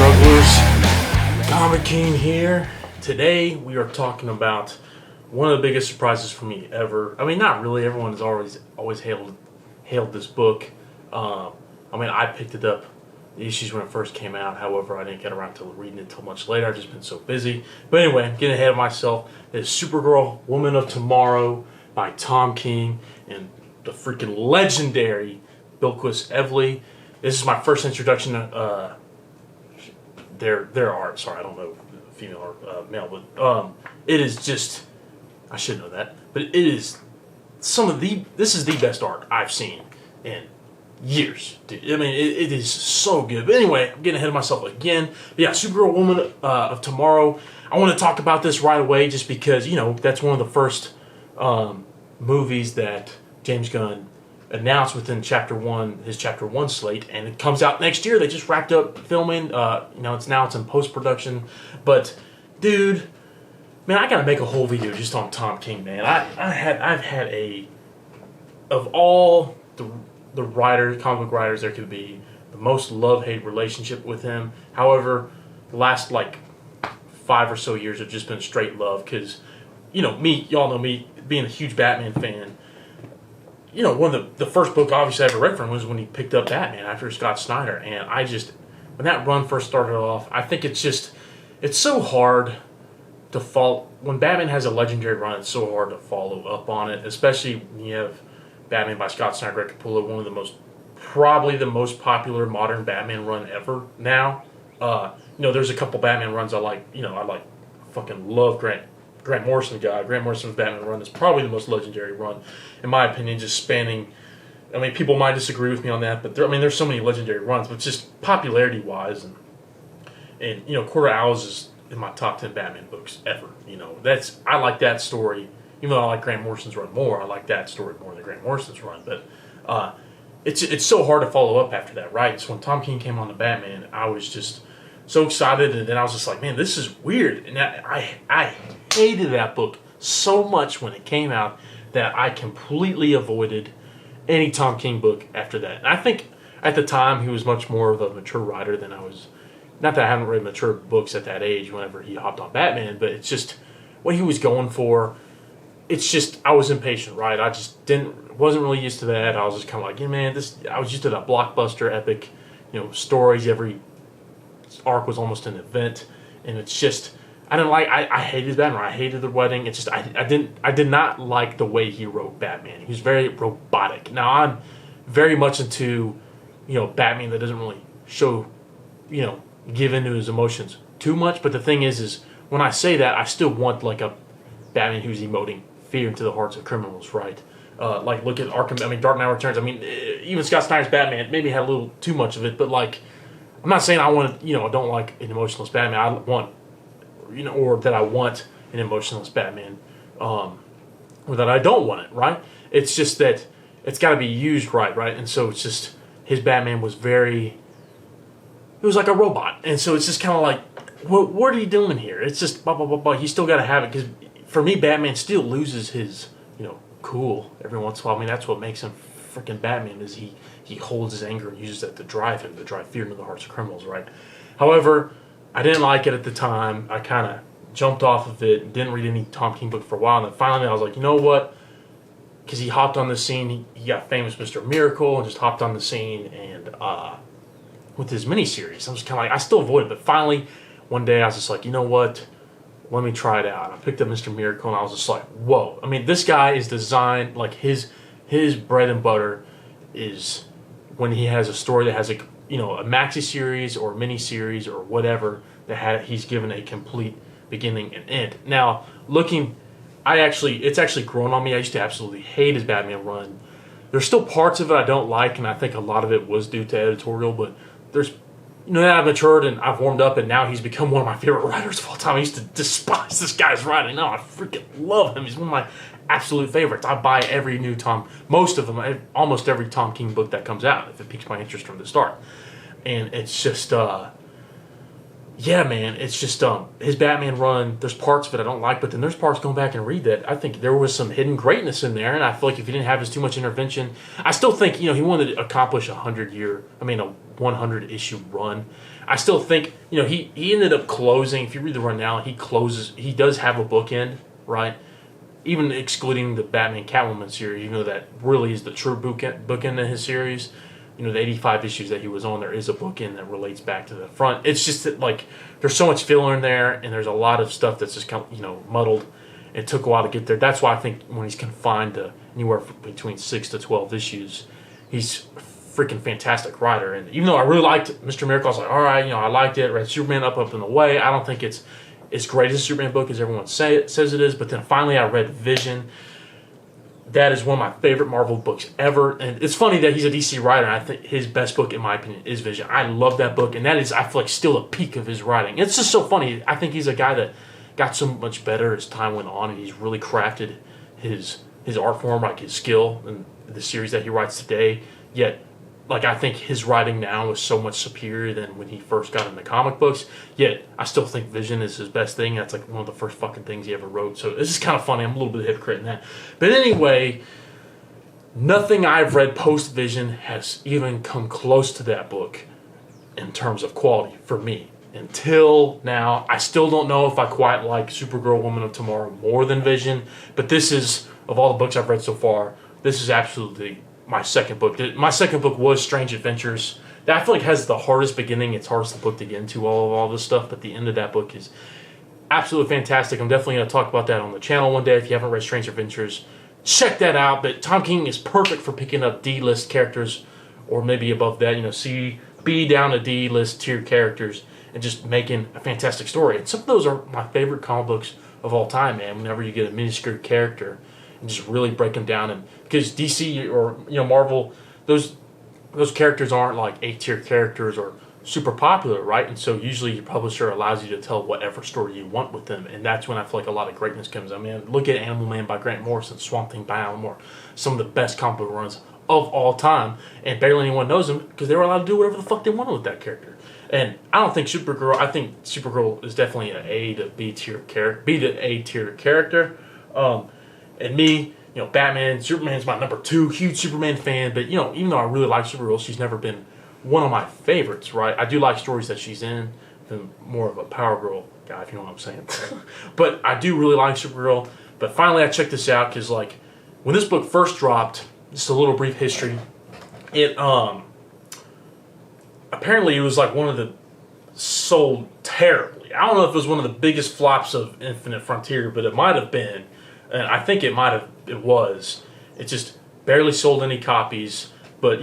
strugglers, Comic King here. Today we are talking about one of the biggest surprises for me ever. I mean, not really. Everyone has always hailed this book. I picked it up the issues when it first came out. However, I didn't get around to reading it until much later. I've just been so busy. But anyway, I'm getting ahead of myself. It's Supergirl, Woman of Tomorrow by Tom King and the freaking legendary Bilquis Evely. This is my first introduction to their art. Sorry, I don't know female or male, but it is just, I should know that, but it is this is the best art I've seen in years, dude. I mean, it is so good. But anyway, I'm getting ahead of myself again. But yeah, Supergirl, Woman of Tomorrow. I want to talk about this right away just because, that's one of the first movies that James Gunn announced within his chapter 1 slate, and it comes out next year. They just wrapped up filming. It's in post-production. But dude, man, I gotta make a whole video just on Tom King, man. I've had of all the comic book writers there could be, the most love-hate relationship with him. However, the last 5 or so years have just been straight love, because y'all know me being a huge Batman fan. One of the first book obviously I ever read from was when he picked up Batman after Scott Snyder, and when that run first started off, I think it's so hard to follow. When Batman has a legendary run, it's so hard to follow up on it, especially when you have Batman by Scott Snyder, Greg Capullo, one of probably the most popular modern Batman run ever now. There's a couple Batman runs I like. I fucking love Grant Morrison guy. Grant Morrison's Batman run is probably the most legendary run, in my opinion, just spanning. I mean, people might disagree with me on that, but there's so many legendary runs, but just popularity-wise, and Court of Owls is in my top 10 Batman books ever. I like that story. Even though I like Grant Morrison's run more, I like that story more than Grant Morrison's run. But it's so hard to follow up after that, right? So when Tom King came on to Batman, I was just so excited, and then I was just like, man, this is weird. And I hated that book so much when it came out that I completely avoided any Tom King book after that. And I think at the time he was much more of a mature writer than I was. Not that I haven't read mature books at that age whenever he hopped on Batman, but it's just what he was going for. It's just, I was impatient, right? I just wasn't really used to that. I was just kind of like, yeah, man, I was used to that blockbuster epic, stories. Every arc was almost an event, and it's just, I hated Batman. I hated the wedding. It's just, I did not like the way he wrote Batman. He was very robotic. Now, I'm very much into, Batman that doesn't really show, give into his emotions too much. But the thing is when I say that, I still want a Batman who's emoting fear into the hearts of criminals, right? Look at Arkham. Dark Knight Returns. Even Scott Snyder's Batman maybe had a little too much of it, but I'm not saying I want I don't like an emotionless Batman. I want, or that I want an emotionless Batman, or that I don't want it, right? It's just that it's got to be used right? And so it's just, his Batman was it was like a robot, and so it's just kind of like, what are you doing here? It's just blah blah blah blah. You still got to have it, because for me, Batman still loses his cool every once in a while. That's what makes him freaking Batman, is he holds his anger and uses that to drive fear into the hearts of criminals, right? However, I didn't like it at the time. I kind of jumped off of it and didn't read any Tom King book for a while, and then finally I was like, you know what? Because he hopped on the scene, he got famous Mr. Miracle, and just hopped on the scene, and with his miniseries, I was kind of like, I still avoid it, but finally, one day I was just like, you know what? Let me try it out. I picked up Mr. Miracle, and I was just like, whoa. This guy is designed, his bread and butter is when he has a story that has a maxi series or mini series or whatever, he's given a complete beginning and end. Now, it's actually grown on me. I used to absolutely hate his Batman run. There's still parts of it I don't like, and I think a lot of it was due to editorial, but there's, I've matured and I've warmed up, and now he's become one of my favorite writers of all time. I used to despise this guy's writing. Now I freaking love him. He's one of my absolute favorites. I buy every new most of them, almost every Tom King book that comes out, if it piques my interest from the start. And it's just, yeah, man, it's just his Batman run. There's parts of it I don't like, but then there's parts going back and read that I think there was some hidden greatness in there, and I feel like if he didn't have his too much intervention, I still think he wanted to accomplish a 100 issue run. I still think he ended up closing. If you read the run now, he closes. He does have a bookend, right? Even excluding the Batman Catwoman series, that really is the true bookend in his series. The 85 issues that he was on, there is a bookend that relates back to the front. It's just that, like, there's so much filler in there, and there's a lot of stuff that's just kind of, muddled. It took a while to get there. That's why I think when he's confined to anywhere between 6 to 12 issues, he's a freaking fantastic writer. And even though I really liked Mr. Miracle, I was like, all right, I liked it. Read Superman Up and Away. I don't think it's as great as a Superman book as everyone says it is. But then finally I read Vision. That is one of my favorite Marvel books ever. And it's funny that he's a DC writer, and I think his best book, in my opinion, is Vision. I love that book, and that is, I feel like, still a peak of his writing. It's just so funny. I think he's a guy that got so much better as time went on, and he's really crafted his art form, like his skill, and the series that he writes today. Yet, like, I think his writing now is so much superior than when he first got into comic books. Yet, I still think Vision is his best thing. That's like one of the first fucking things he ever wrote. So this is kind of funny. I'm a little bit of a hypocrite in that. But anyway, nothing I've read post-Vision has even come close to that book in terms of quality for me. Until now, I still don't know if I quite like Supergirl Woman of Tomorrow more than Vision. But this is, of all the books I've read so far, this is absolutely my second book. My second book was Strange Adventures. That I feel like has the hardest beginning. It's hardest book to get into all this stuff, but the end of that book is absolutely fantastic. I'm definitely going to talk about that on the channel one day. If you haven't read Strange Adventures, check that out. But Tom King is perfect for picking up D-list characters, or maybe above that, C, B down to D-list tier characters, and just making a fantastic story. And some of those are my favorite comic books of all time, man. Whenever you get a miniskirt character and just really break them down, and because DC or Marvel, those characters aren't like A-tier characters or super popular, right? And so usually your publisher allows you to tell whatever story you want with them, and that's when I feel like a lot of greatness comes. I mean, look at Animal Man by Grant Morrison, Swamp Thing by Alan Moore, some of the best comic book runs of all time, and barely anyone knows them because they were allowed to do whatever the fuck they wanted with that character. And I don't think Supergirl. I think Supergirl is definitely an A to B tier character, B to A tier character. And me, Batman, Superman's my number 2, huge Superman fan. But even though I really like Supergirl, she's never been one of my favorites, right? I do like stories that she's in. I'm more of a Power Girl guy, if you know what I'm saying. But I do really like Supergirl. But finally, I checked this out because, like, when this book first dropped, just a little brief history. It apparently it was like one of the sold terribly. I don't know if it was one of the biggest flops of Infinite Frontier, but it might have been. And I think it was. It just barely sold any copies. But,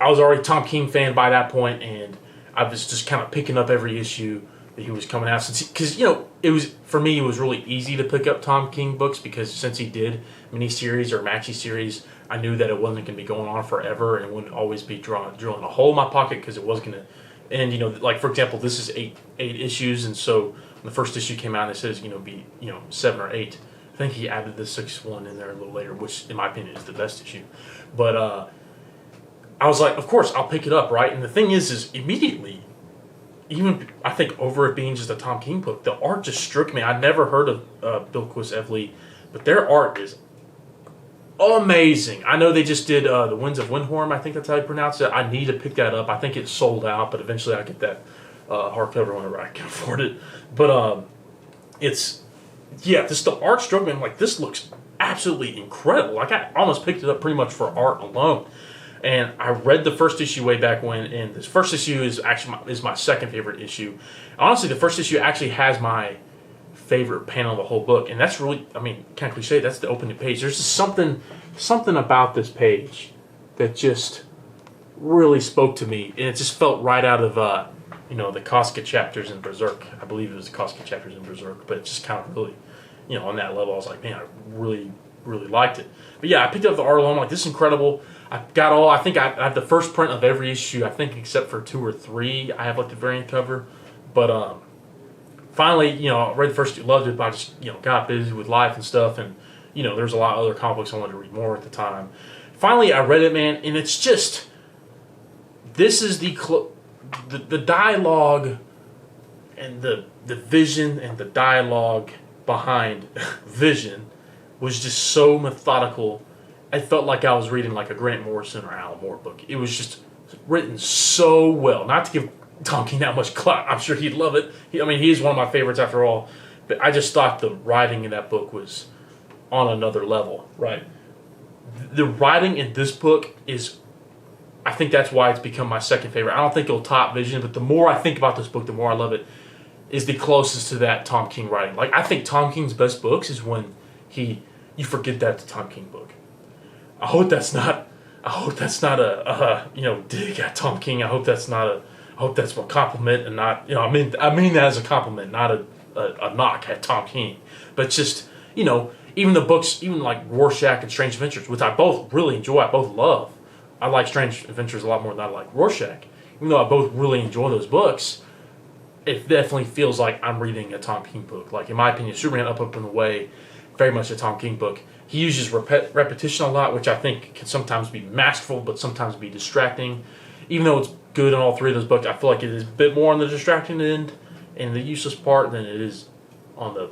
I was already a Tom King fan by that point, and I was just kind of picking up every issue that he was coming out. Because, it was, for me, it was really easy to pick up Tom King books because since he did miniseries or maxi series, I knew that it wasn't going to be going on forever and it wouldn't always be drilling a hole in my pocket because it was going to end, like, for example, this is eight issues, and so when the first issue came out, it says, be, 7 or 8. I think he added the 6th one in there a little later, which, in my opinion, is the best issue. But I was like, of course, I'll pick it up, right? And the thing is immediately, even, I think, over it being just a Tom King book, the art just struck me. I'd never heard of Bilquis Evely, but their art is amazing. I know they just did The Winds of Windhorn, I think that's how you pronounce it. I need to pick that up. I think it's sold out, but eventually I'll get that hardcover whenever I can afford it. But it's, just the art struck me. I'm like, this looks absolutely incredible. Like, I almost picked it up pretty much for art alone. And I read the first issue way back when, and this first issue is actually my second favorite issue. Honestly, the first issue actually has my favorite panel of the whole book, and that's really, kind of cliche, that's the opening page. There's just something about this page that just really spoke to me, and it just felt right out of the Koska chapters in Berserk. I believe it was the Koska chapters in Berserk, but it just kind of really, on that level, I was like, man, I really, really liked it. But yeah, I picked up the art alone. I'm like, this is incredible. I think I have the first print of every issue, I think, except for 2 or 3. I have like the variant cover. But finally, I read the first, loved it, but I just, got busy with life and stuff. And, there's a lot of other comic books I wanted to read more at the time. Finally, I read it, man, and it's just, this is the dialogue and the vision and the dialogue behind Vision was just so methodical. I felt like I was reading like a Grant Morrison or Alan Moore book. It was just written so well. Not to give Tom King that much clout. I'm sure he'd love it. He's one of my favorites after all. But I just thought the writing in that book was on another level, right? The writing in this book is, I think that's why it's become my second favorite. I don't think it'll top Vision, but the more I think about this book, the more I love it. Is the closest to that Tom King writing. Like, I think Tom King's best books is when you forget that's a Tom King book. I hope that's not a dig at Tom King. I hope that's a compliment and not, I mean that as a compliment, not a knock at Tom King. But just, even the books, even like Rorschach and Strange Adventures, which I both really enjoy, I both love. I like Strange Adventures a lot more than I like Rorschach. Even though I both really enjoy those books, it definitely feels like I'm reading a Tom King book. Like, in my opinion, Superman Up and Away, very much a Tom King book. He uses repetition a lot, which I think can sometimes be masterful, but sometimes be distracting. Even though it's good in all three of those books, I feel like it is a bit more on the distracting end and the useless part than it is on the,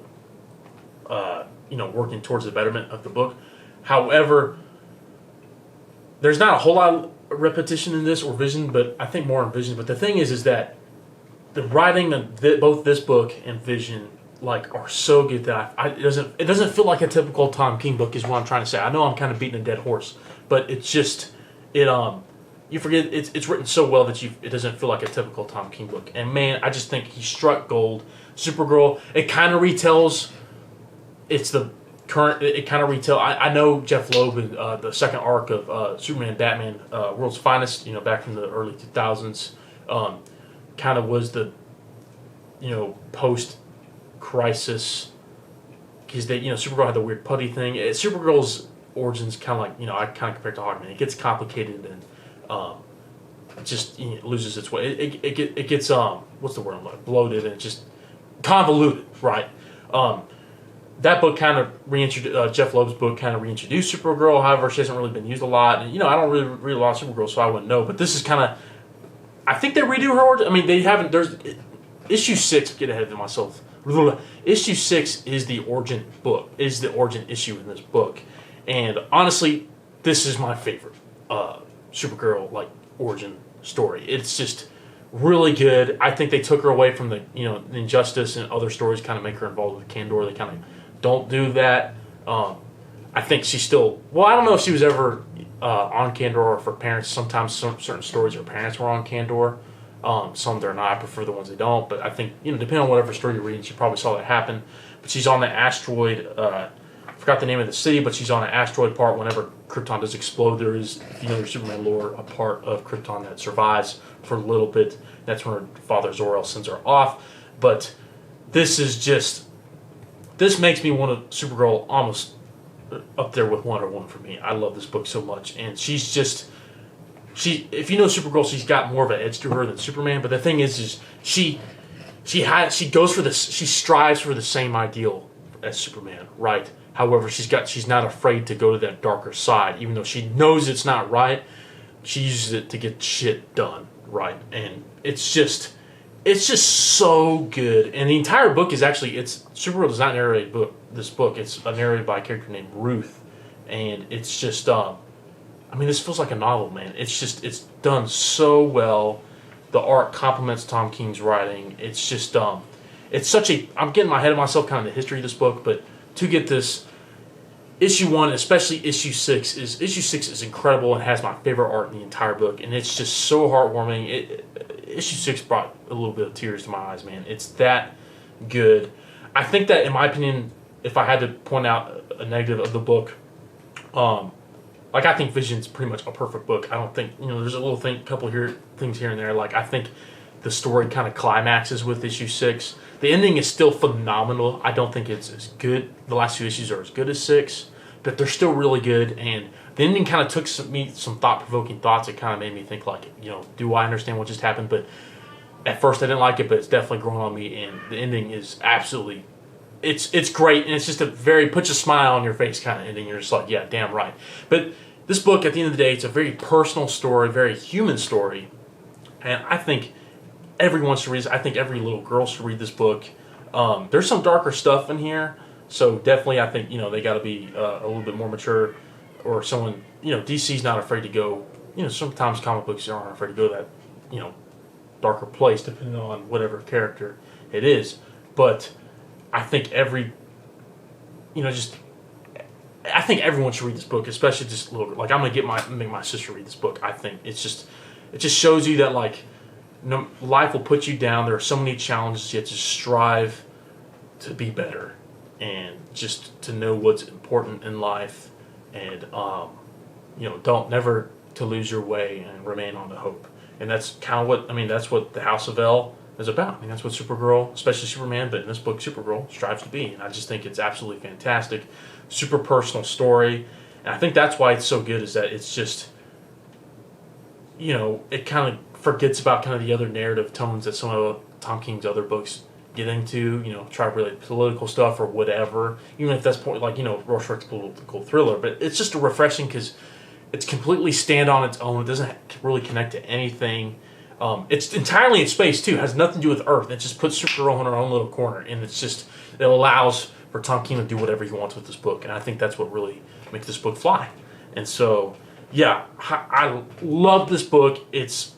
working towards the betterment of the book. However, there's not a whole lot of repetition in this or Vision, but I think more in Vision. But the thing is that the writing of both this book and Vision are so good that it doesn't feel like a typical Tom King book is what I'm trying to say. I know I'm kind of beating a dead horse, but it's just you forget it's written so well that it doesn't feel like a typical Tom King book. And man, I just think he struck gold. Supergirl, it kind of retells. It's the current. It kind of retell. I know Jeff Loeb in the second arc of Superman Batman World's Finest, back from the early 2000s. Kind of was the, post-crisis, because Supergirl had the weird putty thing. Supergirl's origins kind of like, I kind of compare it to Hawkman. It gets complicated and just loses its way. It gets what's the word I'm like, bloated, and it's just convoluted, right? That book kind of reintroduced, Jeff Loeb's book kind of reintroduced Supergirl. However, she hasn't really been used a lot, and I don't really read a lot of Supergirl, so I wouldn't know. But this is kind of, I think they redo her origin. They haven't. There's issue 6. Get ahead of myself. Issue 6 is the origin book. Is the origin issue in this book, and honestly, this is my favorite Supergirl origin story. It's just really good. I think they took her away from the Injustice and other stories, kind of make her involved with Kandor. They kind of don't do that. I think she's still. Well, I don't know if she was ever on Kandor or if her parents. Sometimes certain stories her parents were on Kandor. Some they're not. I prefer the ones they don't. But I think depending on whatever story you're reading, she probably saw that happen. But she's on the asteroid. I forgot the name of the city, but she's on an asteroid part. Whenever Krypton does explode, there is, your Superman lore, a part of Krypton that survives for a little bit. That's when her father Zor-El sends her off. But this makes me want to Supergirl almost up there with Wonder Woman for me. I love this book so much, and she's just if you know Supergirl, she's got more of an edge to her than Superman. But the thing is she goes for this. She strives for the same ideal as Superman, right? However, she's not afraid to go to that darker side, even though she knows it's not right. She uses it to get shit done, right? And it's just so good. And the entire book is actually, Supergirl does not narrate this book. It's narrated by a character named Ruth, and it's just this feels like a novel, man. It's done so well. The art complements Tom King's writing. It's just it's such a. I'm getting my head of myself kind of the history of this book, but to get this issue 1, especially issue 6 is incredible and has my favorite art in the entire book, and it's just so heartwarming. Issue 6 brought a little bit of tears to my eyes, man. It's that good. I think that, in my opinion, if I had to point out a negative of the book, I think Vision's pretty much a perfect book. I don't think, there's a couple things here and there. I think the story kind of climaxes with issue 6. The ending is still phenomenal. I don't think it's as good. The last 2 issues are as good as 6, but they're still really good. And the ending kind of took some thought-provoking thoughts. It kind of made me think, do I understand what just happened? But at first I didn't like it, but it's definitely grown on me. And the ending is absolutely, it's great. And it's just puts a smile on your face kind of ending. You're just like, yeah, damn right. But this book, at the end of the day, it's a very personal story, very human story. And I think everyone should read this. I think every little girl should read this book. There's some darker stuff in here, so definitely I think they got to be a little bit more mature, or someone DC's not afraid to go. Sometimes comic books aren't afraid to go that darker place depending on whatever character it is. But I think I think everyone should read this book, especially just little. Like I'm gonna make my sister read this book. I think it just shows you that life will put you down. There are so many challenges. You have to strive to be better, and just to know what's important in life, and don't never to lose your way and remain on the hope. And that's kind of what that's what the House of L is about. That's what Supergirl, especially Superman, but in this book, Supergirl strives to be. And I just think it's absolutely fantastic, super personal story. And I think that's why it's so good, is that it's just, it kind of forgets about kind of the other narrative tones that some of Tom King's other books get into, try to relate political stuff or whatever, even if that's Rorschach's political thriller. But it's just refreshing because it's completely stand on its own. It doesn't really connect to anything. It's entirely in space too. It has nothing to do with Earth. It just puts Supergirl in her own little corner, and it allows for Tom King to do whatever he wants with this book. And I think that's what really makes this book fly. And so, yeah, I love this book. It's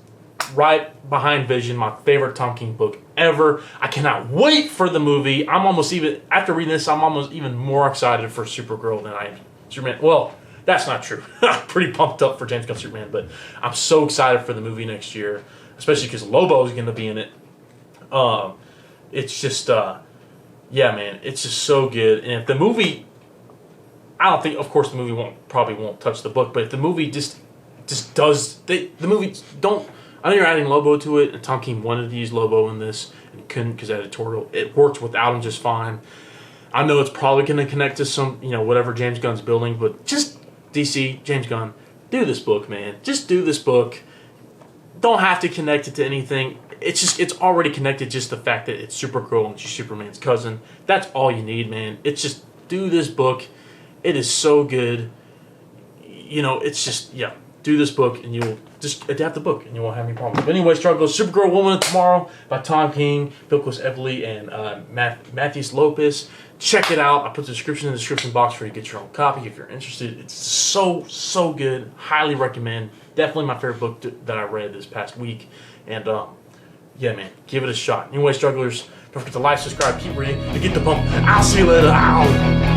right behind Vision, my favorite Tom King book ever. I cannot wait for the movie. After reading this, I'm almost even more excited for Supergirl than I am Superman. Well, that's not true. I'm pretty pumped up for James Gunn's Superman, but I'm so excited for the movie next year, especially because Lobo is going to be in it. It's just, yeah, man, it's just so good. And if the movie, I don't think, of course, the movie probably won't touch the book, but if the movie just does, the movie don't, I know you're adding Lobo to it, and Tom King wanted to use Lobo in this, and couldn't because editorial, it worked without him just fine. I know it's probably going to connect to some, whatever James Gunn's building, but just DC, James Gunn, do this book, man. Just do this book. Don't have to connect it to anything. It's already connected, just the fact that it's Supergirl and she's Superman's cousin. That's all you need, man. It's just, do this book. It is so good. It's just, yeah, do this book and you'll just adapt the book and you won't have any problems. But anyway, Struggle, Supergirl Woman of Tomorrow by Tom King, Philquist Evely, and Matthews Lopez. Check it out. I'll put the description in the description box for you to get your own copy if you're interested. It's so, so good. Highly recommend. Definitely my favorite book that I read this past week. And, yeah, man, give it a shot. Anyway, strugglers, don't forget to like, subscribe, keep reading, and get the bump. I'll see you later. Ow!